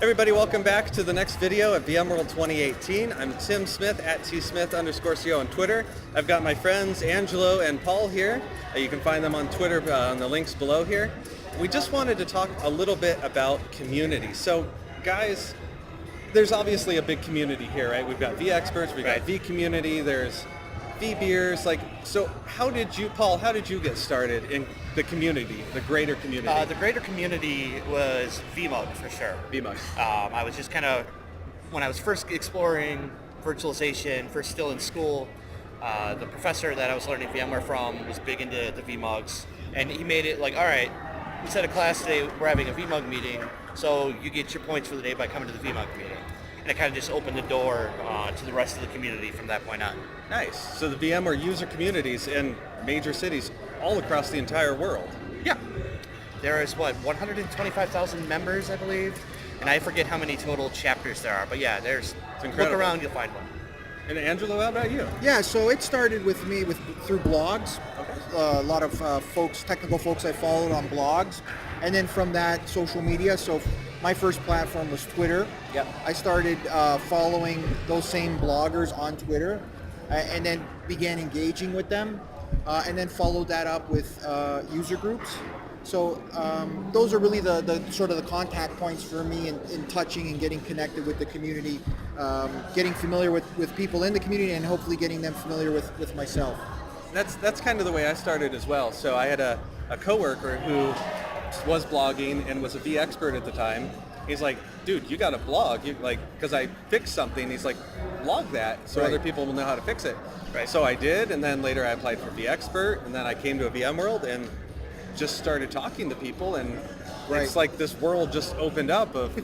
Everybody, welcome back to the next video of VMworld 2018. I'm Tim Smith at tsmith_co on Twitter. I've got my friends Angelo and Paul here. You can find them on Twitter on the links below here. We just wanted to talk a little bit about community. So, guys, there's obviously a big community here, right? We've got vExperts, we've got vCommunity, there's vBeers. So how did you, Paul, get started in the community, the greater community? The greater community was vMug for sure. vMug. I was just kind of, when I was first exploring virtualization, first still in school, the professor that I was learning VMware from was big into the vMugs, and he made it like, all right, instead of class today, we're having a vMug meeting, so you get your points for the day by coming to the vMug meeting. And it kind of just opened the door to the rest of the community from that point on. Nice. So the VMware user communities in major cities all across the entire world. Yeah. There is, 125,000 members, I believe. And I forget how many total chapters there are. But yeah, there's, look around, you'll find one. And Angelo, how about you? Yeah, so it started with me through blogs. Okay. A lot of technical folks I followed on blogs. And then from that, social media. So my first platform was Twitter. Yep. I started following those same bloggers on Twitter and then began engaging with them and then followed that up with user groups. So those are really the sort of the contact points for me in touching and getting connected with the community, getting familiar with people in the community and hopefully getting them familiar with myself. That's kind of the way I started as well. So I had a coworker who was blogging and was a vExpert at the time. He's like, dude, you got a blog, because I fixed something. He's like, blog that so other people will know how to fix it. Right. So I did, and then later I applied for vExpert, and then I came to a VMworld and just started talking to people, and it's like this world just opened up of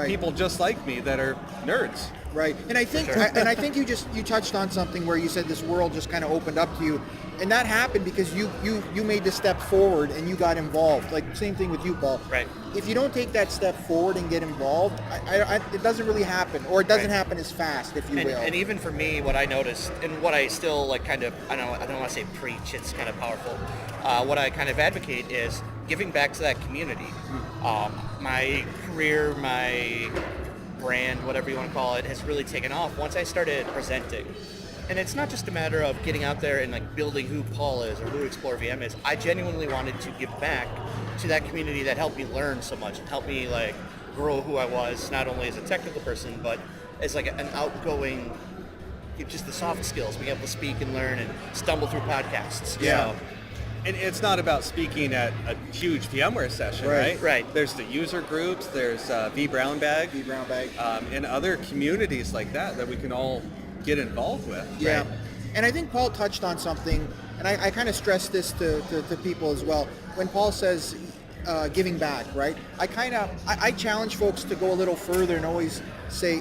people just like me that are nerds. Right, and I think you touched on something where you said this world just kind of opened up to you, and that happened because you made the step forward and you got involved. Like same thing with you, Paul. Right. If you don't take that step forward and get involved, it doesn't really happen, or it doesn't happen as fast, if you will. And even for me, what I noticed, and what I still I don't want to say preach, it's kind of powerful. What I kind of advocate is giving back to that community. My career, my brand, whatever you want to call it, has really taken off once I started presenting. And it's not just a matter of getting out there and building who Paul is or who Explore VM is. I genuinely wanted to give back to that community that helped me learn so much and helped me grow who I was, not only as a technical person, but as an outgoing, just the soft skills, being able to speak and learn and stumble through podcasts. Yeah. So, and it's not about speaking at a huge VMware session, right? Right. There's the user groups, there's vBrownBag, and other communities like that we can all get involved with. Yeah, right? And I think Paul touched on something, and I kind of stress this to people as well. When Paul says giving back, right? I challenge folks to go a little further and always say,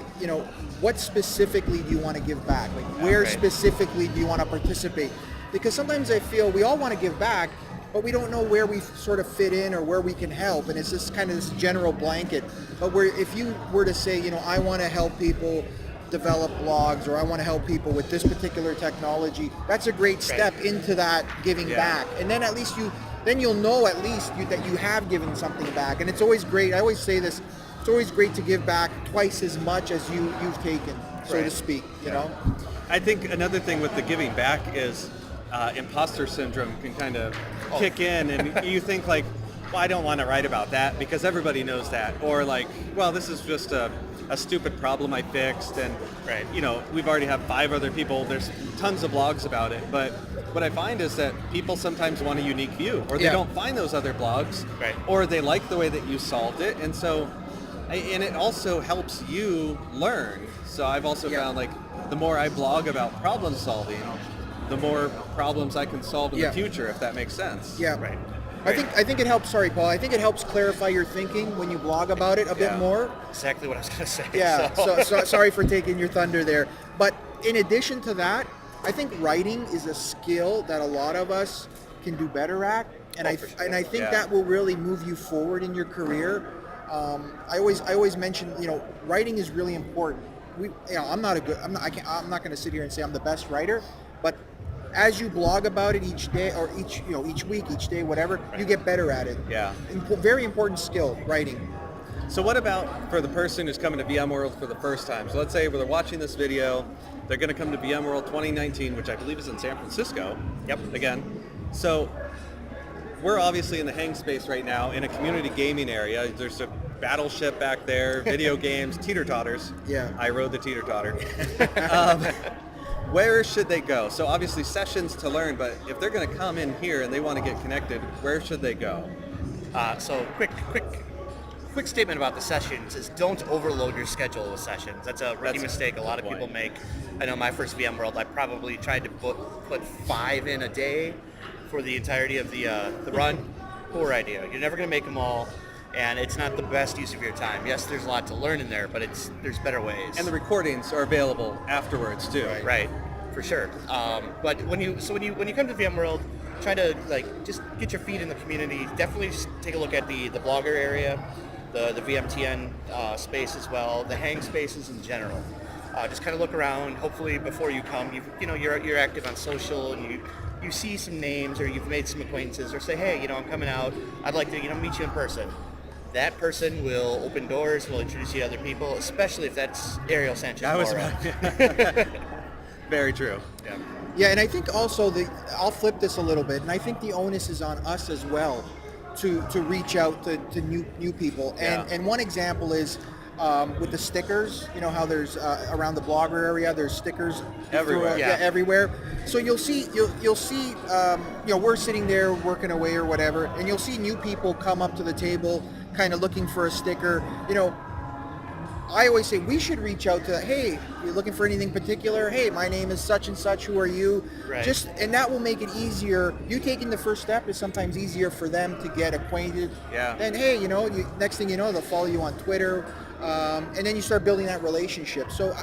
what specifically do you want to give back? Where specifically do you want to participate? Because sometimes I feel we all want to give back, but we don't know where we sort of fit in or where we can help, and it's just kind of this general blanket. But if you were to say, I want to help people develop blogs, or I want to help people with this particular technology, that's a great step into that giving back. And then at least you'll know at least that you have given something back. And it's always great, I always say this, it's always great to give back twice as much as you've taken, so to speak, you know? I think another thing with the giving back is imposter syndrome can kind of kick in, and you think I don't want to write about that because everybody knows that, or this is just a stupid problem I fixed, and we've already have 5 other people, there's tons of blogs about it. But what I find is that people sometimes want a unique view, or they don't find those other blogs, or they like the way that you solved it, and it also helps you learn. So I've also found the more I blog about problem solving, the more problems I can solve in the future, if that makes sense. Yeah. Right. I think it helps, sorry Paul, I think it helps clarify your thinking when you blog about it a bit more. Exactly what I was going to say. Yeah, so sorry for taking your thunder there. But in addition to that, I think writing is a skill that a lot of us can do better at. And I think that will really move you forward in your career. I always mention, writing is really important. I'm not going to sit here and say I'm the best writer, but as you blog about it each day, or each week, each day, whatever, you get better at it. Yeah. Very important skill, writing. So what about for the person who's coming to VMworld for the first time? So let's say they're watching this video, they're going to come to VMworld 2019, which I believe is in San Francisco. Yep. Again. So we're obviously in the hang space right now in a community gaming area. There's a battleship back there, video games, teeter-totters. Yeah. I rode the teeter-totter. Where should they go? So obviously sessions to learn, but if they're going to come in here and they want to get connected, where should they go? So quick statement about the sessions is don't overload your schedule with sessions. That's a rookie mistake a lot of people make. I know my first VMworld, I probably tried to put 5 in a day for the entirety of the run. Poor idea. You're never going to make them all, and it's not the best use of your time. Yes, there's a lot to learn in there, but there's better ways. And the recordings are available afterwards too. Right, for sure. But when you come to VMworld, try to just get your feet in the community. Definitely just take a look at the blogger area, the VMTN space as well, the hang spaces in general. Just kind of look around. Hopefully, before you come, you're active on social and you see some names or you've made some acquaintances or say, hey, I'm coming out. I'd like to meet you in person. That person will open doors, will introduce you to other people, especially if that's Ariel Sanchez. That was very true. Yeah. Yeah, and I think also I'll flip this a little bit, and I think the onus is on us as well to reach out to new people. And one example is with the stickers. You know how there's around the blogger area, there's stickers everywhere. Everywhere. So you'll see we're sitting there working away or whatever, and you'll see new people come up to the table, kind of looking for a sticker. I always say we should reach out to, hey, you're looking for anything particular? Hey, my name is such and such. Who are you? Right. And that will make it easier. You taking the first step is sometimes easier for them to get acquainted. Yeah. And hey, next thing you know, they'll follow you on Twitter, and then you start building that relationship. So,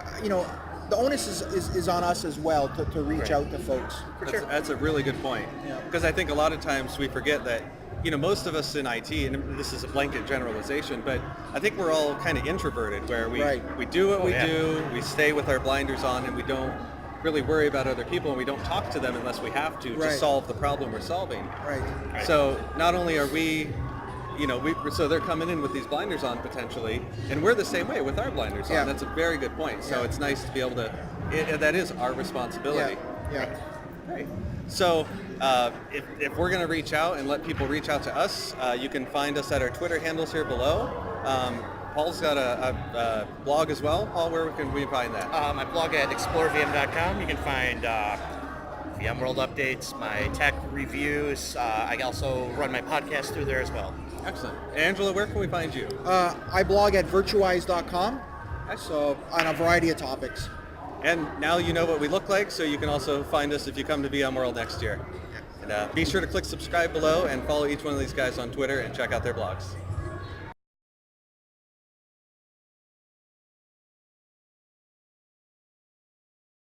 the onus is on us as well to reach out to folks. That's a really good point. Because I think a lot of times we forget that most of us in IT, and this is a blanket generalization, but I think we're all kind of introverted, where we do what we do, we stay with our blinders on, and we don't really worry about other people, and we don't talk to them unless we have to solve the problem we're solving. Right. So not only are we, so they're coming in with these blinders on potentially, and we're the same way with our blinders on. That's a very good point. So it's nice to be able to, that is our responsibility. Yeah. Great. So if we're going to reach out and let people reach out to us, you can find us at our Twitter handles here below. Paul's got a blog as well. Paul, where can we find that? My blog at explorevm.com. You can find VMworld updates, my tech reviews. I also run my podcast through there as well. Excellent. Angelo, where can we find you? I blog at virtualize.com. So on a variety of topics. And now you know what we look like, so you can also find us if you come to VMworld next year. And be sure to click subscribe below and follow each one of these guys on Twitter and check out their blogs.